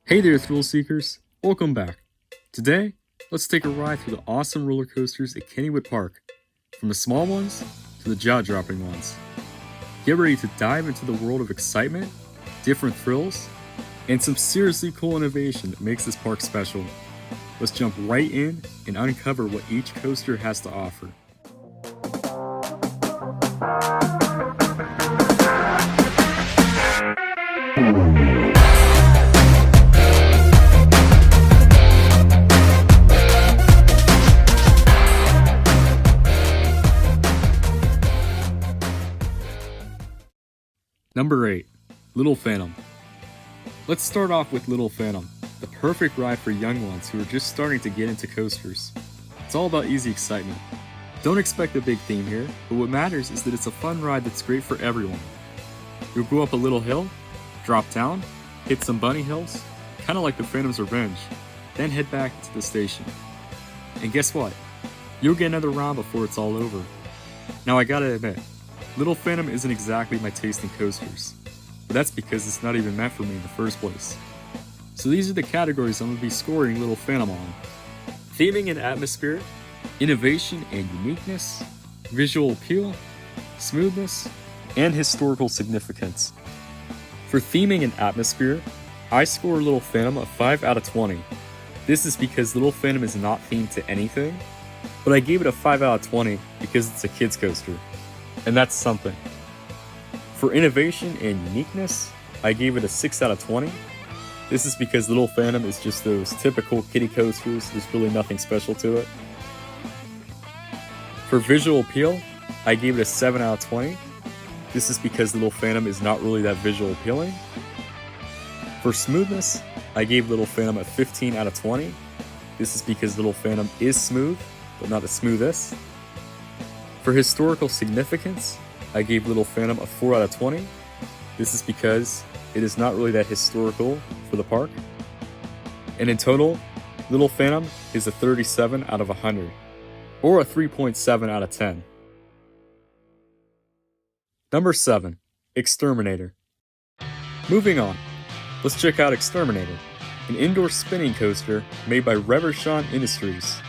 Hey there, thrill seekers! Welcome back. Today, let's take a ride through the awesome roller coasters at Kennywood Park, from the small ones to the jaw-dropping ones. Get ready to dive into the world of excitement, different thrills, and some seriously cool innovation that makes this park special. Let's jump right in and uncover what each coaster has to offer. Number 8. Little Phantom. Let's start off with Little Phantom, the perfect ride for young ones who are just starting to get into coasters. It's all about easy excitement. Don't expect a big theme here, but what matters is that it's a fun ride that's great for everyone. You'll go up a little hill, drop down, hit some bunny hills, kinda like the Phantom's Revenge, then head back to the station. And guess what? You'll get another round before it's all over. Now I gotta admit, Little Phantom isn't exactly my taste in coasters, but that's because it's not even meant for me in the first place. So these are the categories I'm going to be scoring Little Phantom on: theming and atmosphere, innovation and uniqueness, visual appeal, smoothness, and historical significance. For theming and atmosphere, I score Little Phantom a 5 out of 20. This is because Little Phantom is not themed to anything, but I gave it a 5 out of 20 because it's a kid's coaster. And that's something. For innovation and uniqueness, I gave it a 6 out of 20. This is because Little Phantom is just those typical kiddie coasters, there's really nothing special to it. For visual appeal, I gave it a 7 out of 20. This is because Little Phantom is not really that visual appealing. For smoothness, I gave Little Phantom a 15 out of 20. This is because Little Phantom is smooth, but not the smoothest. For historical significance, I gave Little Phantom a 4 out of 20. This is because it is not really that historical for the park. And in total, Little Phantom is a 37 out of 100, or a 3.7 out of 10. Number 7. Exterminator. Moving on, let's check out Exterminator, an indoor spinning coaster made by Reverchon Industries.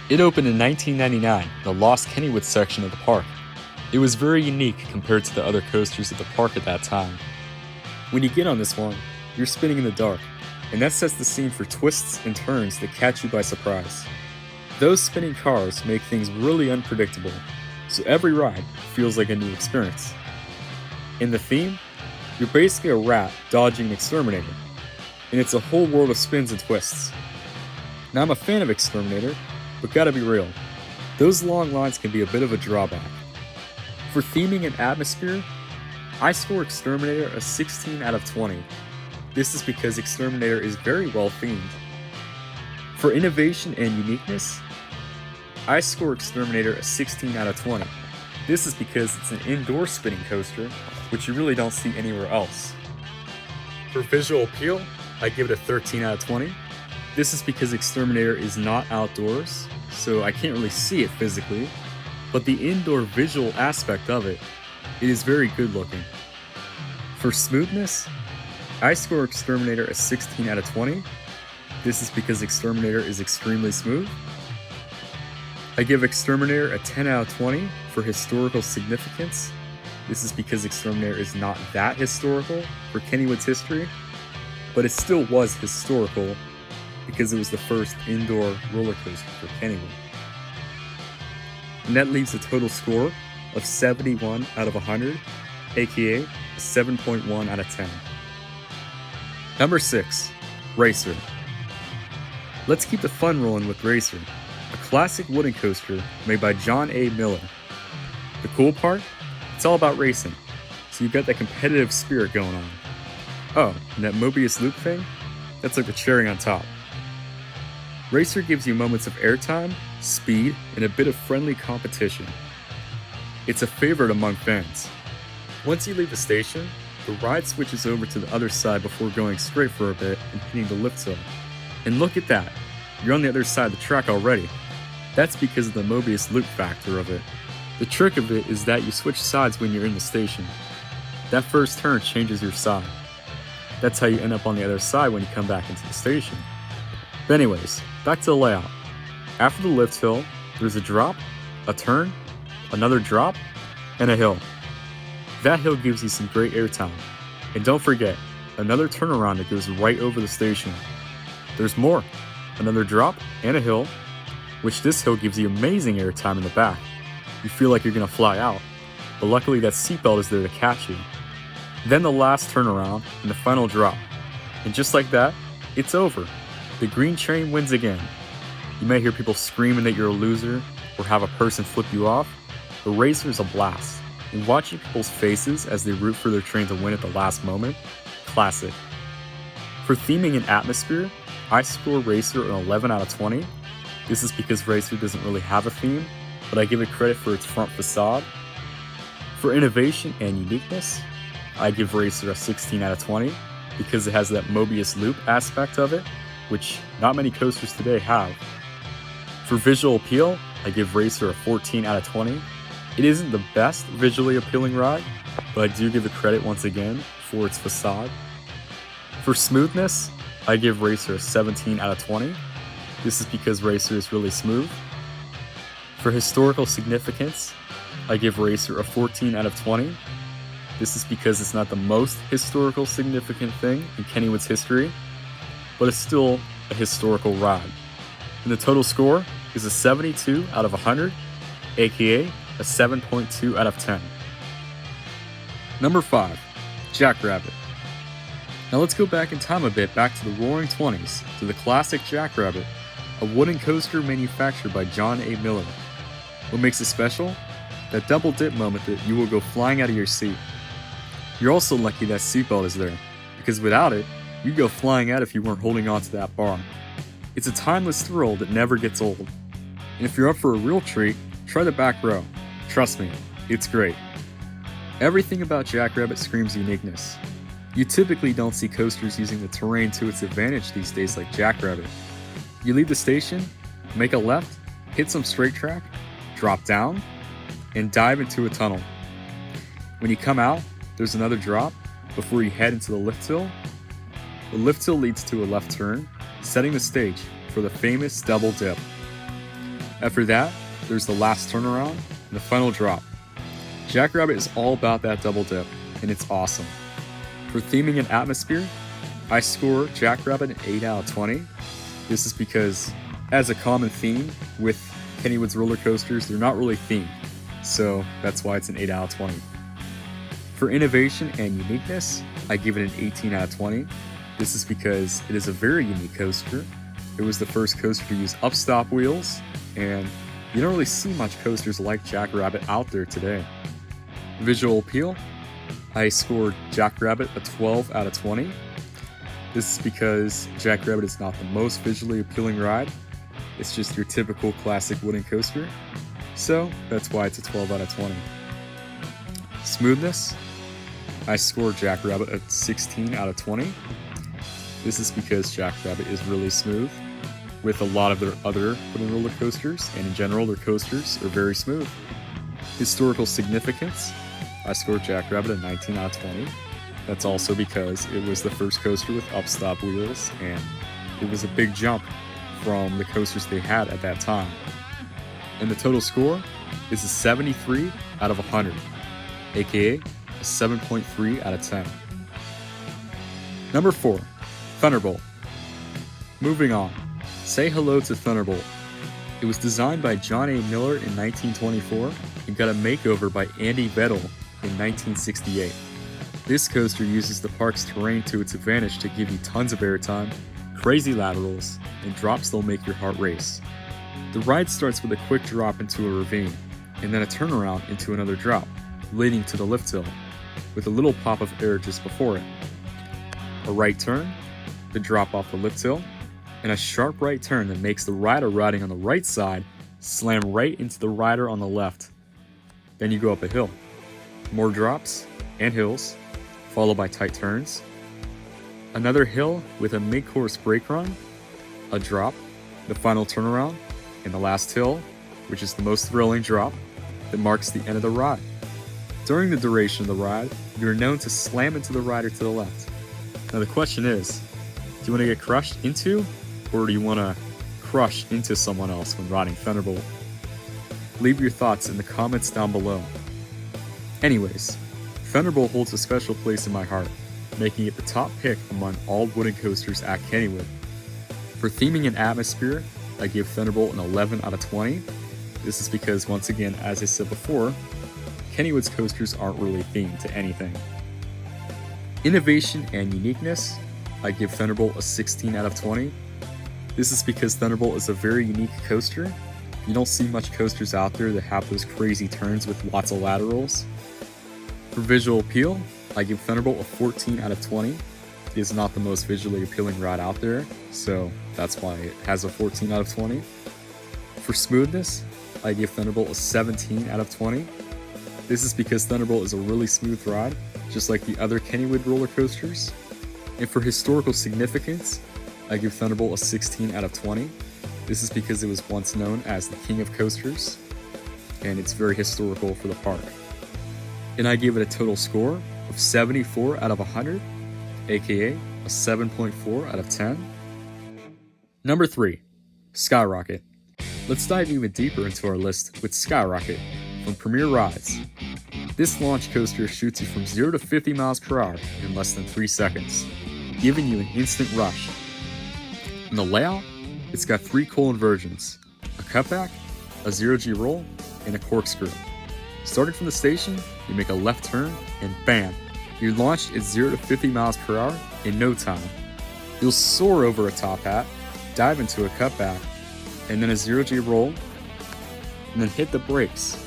It opened in 1999 in the Lost Kennywood section of the park. It was very unique compared to the other coasters at the park at that time. When you get on this one, you're spinning in the dark, and that sets the scene for twists and turns that catch you by surprise. Those spinning cars make things really unpredictable, so every ride feels like a new experience. In the theme, you're basically a rat dodging an exterminator, and it's a whole world of spins and twists. Now I'm a fan of Exterminator, but gotta be real, those long lines can be a bit of a drawback. For theming and atmosphere, I score Exterminator a 16 out of 20. This is because Exterminator is very well themed. For innovation and uniqueness, I score Exterminator a 16 out of 20. This is because it's an indoor spinning coaster, which you really don't see anywhere else. For visual appeal, I give it a 13 out of 20. This is because Exterminator is not outdoors, so I can't really see it physically, but the indoor visual aspect of it is very good looking. For smoothness, I score Exterminator a 16 out of 20. This is because Exterminator is extremely smooth. I give Exterminator a 10 out of 20 for historical significance. This is because Exterminator is not that historical for Kennywood's history, but it still was historical because it was the first indoor roller coaster for Kennywood. And that leaves a total score of 71 out of 100, aka a 7.1 out of 10. Number 6. Racer. Let's keep the fun rolling with Racer, a classic wooden coaster made by John A. Miller. The cool part? It's all about racing, so you've got that competitive spirit going on. Oh, and that Mobius loop thing? That's like the cherry on top. Racer gives you moments of airtime, speed, and a bit of friendly competition. It's a favorite among fans. Once you leave the station, the ride switches over to the other side before going straight for a bit and hitting the lift hill. And look at that, you're on the other side of the track already. That's because of the Mobius loop factor of it. The trick of it is that you switch sides when you're in the station. That first turn changes your side. That's how you end up on the other side when you come back into the station. But anyways, back to the layout. After the lift hill, there's a drop, a turn, another drop, and a hill. That hill gives you some great airtime. And don't forget, another turnaround that goes right over the station. There's more, another drop and a hill, which this hill gives you amazing airtime in the back. You feel like you're gonna fly out, but luckily that seatbelt is there to catch you. Then the last turnaround and the final drop. And just like that, it's over. The green train wins again. You may hear people screaming that you're a loser or have a person flip you off. The racer is a blast. And watching people's faces as they root for their train to win at the last moment, classic. For theming and atmosphere, I score Racer an 11 out of 20. This is because Racer doesn't really have a theme, but I give it credit for its front facade. For innovation and uniqueness, I give Racer a 16 out of 20 because it has that Mobius loop aspect of it, which not many coasters today have. For visual appeal, I give Racer a 14 out of 20. It isn't the best visually appealing ride, but I do give it credit once again for its facade. For smoothness, I give Racer a 17 out of 20. This is because Racer is really smooth. For historical significance, I give Racer a 14 out of 20. This is because it's not the most historical significant thing in Kennywood's history, but it's still a historical ride. And the total score is a 72 out of 100, aka a 7.2 out of 10. Number 5, Jackrabbit. Now let's go back in time a bit, back to the Roaring 20s, to the classic Jackrabbit, a wooden coaster manufactured by John A. Miller. What makes it special? That double dip moment that you will go flying out of your seat. You're also lucky that seatbelt is there, because without it, you'd go flying out if you weren't holding onto that bar. It's a timeless thrill that never gets old. And if you're up for a real treat, try the back row. Trust me, it's great. Everything about Jackrabbit screams uniqueness. You typically don't see coasters using the terrain to its advantage these days like Jackrabbit. You leave the station, make a left, hit some straight track, drop down, and dive into a tunnel. When you come out, there's another drop before you head into the lift hill. The lift hill leads to a left turn, setting the stage for the famous double dip. After that, there's the last turnaround and the final drop. Jackrabbit is all about that double dip, and it's awesome. For theming and atmosphere, I score Jackrabbit an 8 out of 20. This is because, as a common theme with Kennywood's roller coasters, they're not really themed, so that's why it's an 8 out of 20. For innovation and uniqueness, I give it an 18 out of 20. This is because it is a very unique coaster. It was the first coaster to use upstop wheels, and you don't really see much coasters like Jackrabbit out there today. Visual appeal, I scored Jackrabbit a 12 out of 20. This is because Jackrabbit is not the most visually appealing ride. It's just your typical classic wooden coaster. So that's why it's a 12 out of 20. Smoothness, I scored Jackrabbit a 16 out of 20. This is because Jackrabbit is really smooth. With a lot of their other wooden roller coasters, and in general their coasters are very smooth. Historical significance, I scored Jackrabbit a 19 out of 20. That's also because it was the first coaster with upstop wheels, and it was a big jump from the coasters they had at that time. And the total score is a 73 out of 100, aka a 7.3 out of 10. Number 4, Thunderbolt. Moving on, say hello to Thunderbolt. It was designed by John A. Miller in 1924 and got a makeover by Andy Vettel in 1968. This coaster uses the park's terrain to its advantage to give you tons of airtime, crazy laterals, and drops that'll make your heart race. The ride starts with a quick drop into a ravine, and then a turnaround into another drop, leading to the lift hill, with a little pop of air just before it. A right turn, the drop off the lift hill, and a sharp right turn that makes the rider riding on the right side slam right into the rider on the left. Then you go up a hill. More drops and hills, followed by tight turns. Another hill with a mid-course brake run, a drop, the final turnaround, and the last hill, which is the most thrilling drop, that marks the end of the ride. During the duration of the ride, you are known to slam into the rider to the left. Now the question is, do you want to get crushed into, or do you want to crush into someone else when riding Thunderbolt? Leave your thoughts in the comments down below. Anyways, Thunderbolt holds a special place in my heart, making it the top pick among all wooden coasters at Kennywood. For theming and atmosphere, I give Thunderbolt an 11 out of 20. This is because, once again, as I said before, Kennywood's coasters aren't really themed to anything. Innovation and uniqueness, I give Thunderbolt a 16 out of 20. This is because Thunderbolt is a very unique coaster. You don't see much coasters out there that have those crazy turns with lots of laterals. For visual appeal, I give Thunderbolt a 14 out of 20. It is not the most visually appealing ride out there, so that's why it has a 14 out of 20. For smoothness, I give Thunderbolt a 17 out of 20. This is because Thunderbolt is a really smooth ride, just like the other Kennywood roller coasters. And for historical significance, I give Thunderbolt a 16 out of 20. This is because it was once known as the King of Coasters, and it's very historical for the park. And I give it a total score of 74 out of 100, aka a 7.4 out of 10. Number 3, Skyrocket. Let's dive even deeper into our list with Skyrocket from Premier Rides. This launch coaster shoots you from 0 to 50 miles per hour in less than 3 seconds, giving you an instant rush. In the layout, it's got 3 cool inversions, a cutback, a 0G roll, and a corkscrew. Starting from the station, you make a left turn, and bam, you're launched at 0 to 50 miles per hour in no time. You'll soar over a top hat, dive into a cutback, and then a 0G roll, and then hit the brakes,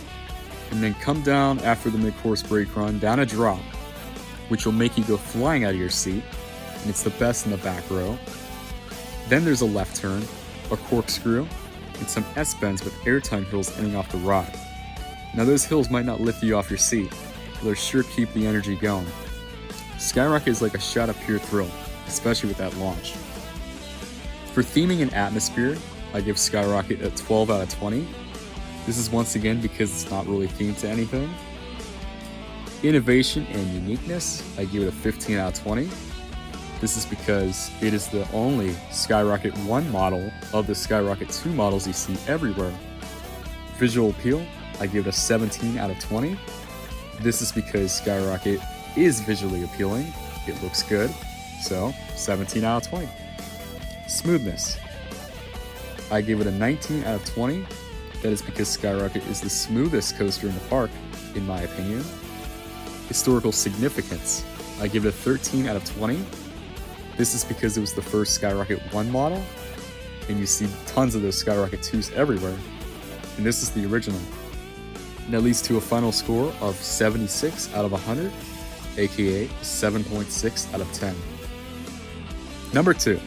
and then come down after the mid-course brake run down a drop, which will make you go flying out of your seat, and it's the best in the back row. Then there's a left turn, a corkscrew, and some S-bends with airtime hills ending off the ride. Now those hills might not lift you off your seat, but they'll sure keep the energy going. Skyrocket is like a shot of pure thrill, especially with that launch. For theming and atmosphere, I give Skyrocket a 12 out of 20. This is once again because it's not really themed to anything. Innovation and uniqueness, I give it a 15 out of 20. This is because it is the only Skyrocket 1 model of the Skyrocket 2 models you see everywhere. Visual appeal, I give it a 17 out of 20. This is because Skyrocket is visually appealing, it looks good, so 17 out of 20. Smoothness, I give it a 19 out of 20. That is because Skyrocket is the smoothest coaster in the park, in my opinion. Historical significance, I give it a 13 out of 20. This is because it was the first Skyrocket 1 model, and you see tons of those Skyrocket 2s everywhere, and this is the original. And that leads to a final score of 76 out of 100, aka 7.6 out of 10. Number 2,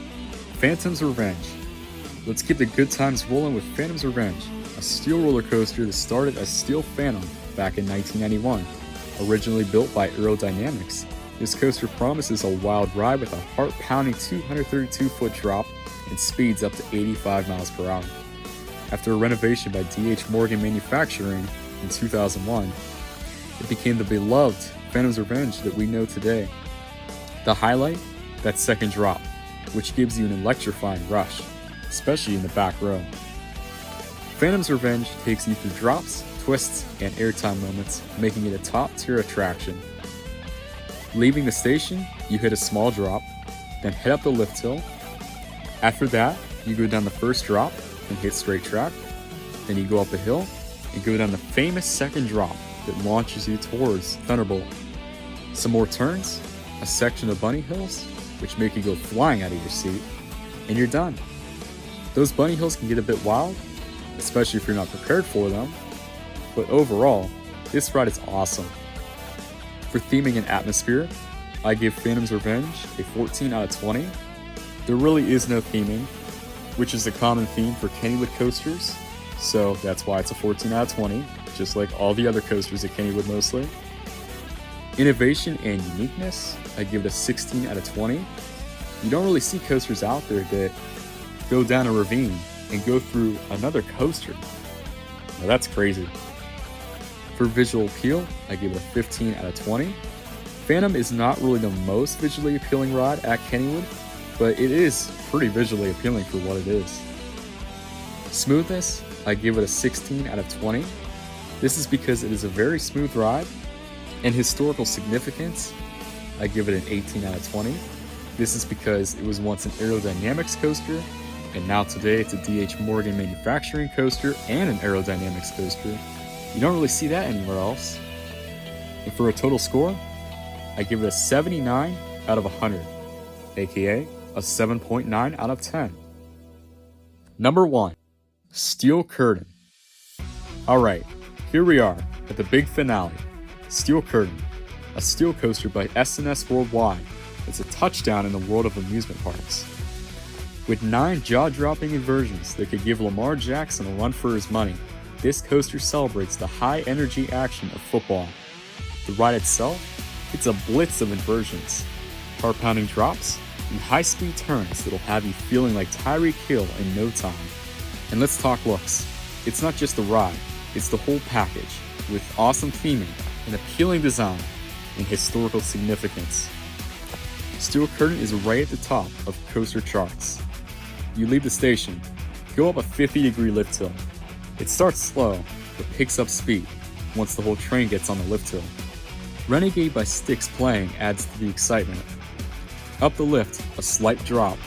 Phantom's Revenge. Let's keep the good times rolling with Phantom's Revenge, a steel roller coaster that started as Steel Phantom back in 1991. Originally built by Aerodynamics, this coaster promises a wild ride with a heart-pounding 232-foot drop and speeds up to 85 miles per hour. After a renovation by D.H. Morgan Manufacturing in 2001, it became the beloved Phantom's Revenge that we know today. The highlight? That second drop, which gives you an electrifying rush, especially in the back row. Phantom's Revenge takes you through drops, twists, and airtime moments, making it a top-tier attraction. Leaving the station, you hit a small drop, then head up the lift hill. After that, you go down the first drop and hit straight track. Then you go up a hill and go down the famous second drop that launches you towards Thunderbolt. Some more turns, a section of bunny hills, which make you go flying out of your seat, and you're done. Those bunny hills can get a bit wild, especially if you're not prepared for them, but overall, this ride is awesome. For theming and atmosphere, I give Phantom's Revenge a 14 out of 20. There really is no theming, which is a common theme for Kennywood coasters, so that's why it's a 14 out of 20, just like all the other coasters at Kennywood mostly. Innovation and uniqueness, I give it a 16 out of 20. You don't really see coasters out there that go down a ravine and go through another coaster. Now that's crazy. For visual appeal, I give it a 15 out of 20. Phantom is not really the most visually appealing ride at Kennywood, but it is pretty visually appealing for what it is. Smoothness, I give it a 16 out of 20. This is because it is a very smooth ride. And historical significance, I give it an 18 out of 20. This is because it was once an aerodynamics coaster, and now today it's a D.H. Morgan manufacturing coaster and an aerodynamics coaster. You don't really see that anywhere else. And for a total score, I give it a 79 out of 100, aka a 7.9 out of 10. Number 1. Steel Curtain. Alright, here we are at the big finale. Steel Curtain, a steel coaster by S&S Worldwide. It's a touchdown in the world of amusement parks. With 9 jaw-dropping inversions that could give Lamar Jackson a run for his money, this coaster celebrates the high-energy action of football. The ride itself, it's a blitz of inversions, heart-pounding drops, and high-speed turns that'll have you feeling like Tyreek Hill in no time. And let's talk looks. It's not just the ride, it's the whole package, with awesome theming, and appealing design, and historical significance. Steel Curtain is right at the top of coaster charts. You leave the station, go up a 50-degree lift hill. It starts slow, but picks up speed once the whole train gets on the lift hill. Renegade by Styx playing adds to the excitement. Up the lift, a slight drop,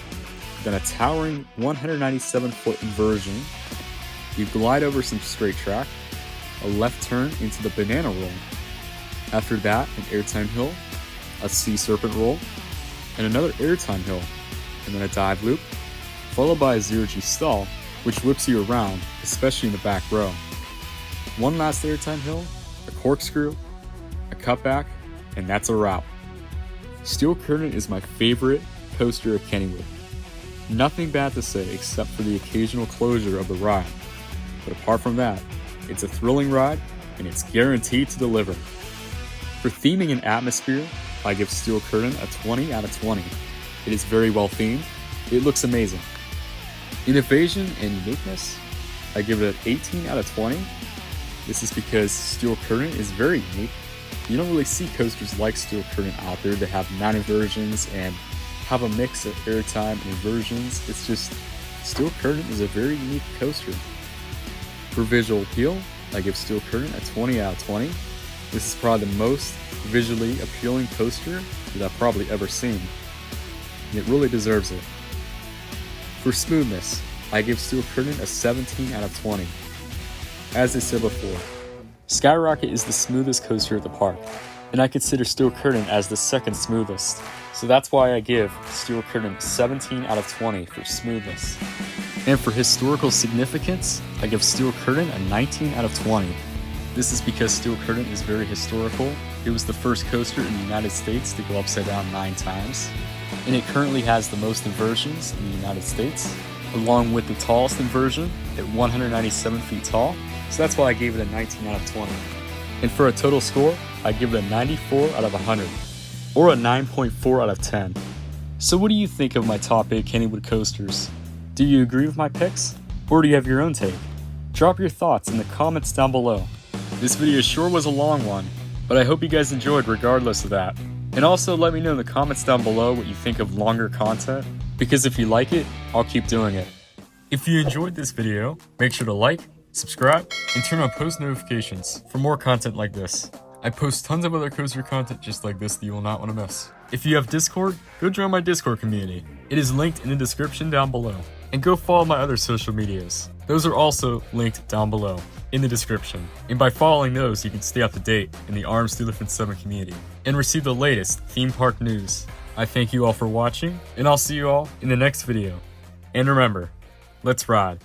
then a towering 197-foot inversion. You glide over some straight track, a left turn into the banana roll. After that, an airtime hill, a sea serpent roll, and another airtime hill, and then a dive loop, followed by a zero-G stall, which whips you around, especially in the back row. One last airtime hill, a corkscrew, a cutback, and that's a wrap. Steel Curtain is my favorite coaster at Kennywood. Nothing bad to say except for the occasional closure of the ride. But apart from that, it's a thrilling ride, and it's guaranteed to deliver. For theming and atmosphere, I give Steel Curtain a 20 out of 20. It is very well themed, it looks amazing. Innovation and uniqueness, I give it an 18 out of 20. This is because Steel Curtain is very unique. You don't really see coasters like Steel Curtain out there that have 9 inversions and have a mix of airtime and inversions. It's just, Steel Curtain is a very unique coaster. For visual appeal, I give Steel Curtain a 20 out of 20. This is probably the most visually appealing coaster that I've probably ever seen, and it really deserves it. For smoothness, I give Steel Curtain a 17 out of 20. As I said before, Skyrocket is the smoothest coaster at the park, and I consider Steel Curtain as the second smoothest, so that's why I give Steel Curtain 17 out of 20 for smoothness. And for historical significance, I give Steel Curtain a 19 out of 20. This is because Steel Curtain is very historical. It was the first coaster in the United States to go upside down 9 times, and it currently has the most inversions in the United States, along with the tallest inversion at 197 feet tall, so that's why I gave it a 19 out of 20. And for a total score, I give it a 94 out of 100, or a 9.4 out of 10. So what do you think of my top 8 Kennywood coasters? Do you agree with my picks, or do you have your own take? Drop your thoughts in the comments down below. This video sure was a long one, but I hope you guys enjoyed regardless of that. And also let me know in the comments down below what you think of longer content, because if you like it, I'll keep doing it. If you enjoyed this video, make sure to like, subscribe, and turn on post notifications for more content like this. I post tons of other coaster content just like this that you will not want to miss. If you have Discord, go join my Discord community. It is linked in the description down below. And go follow my other social medias. Those are also linked down below in the description. And by following those, you can stay up to date in the Arms 2-7 community and receive the latest theme park news. I thank you all for watching, and I'll see you all in the next video. And remember, let's ride.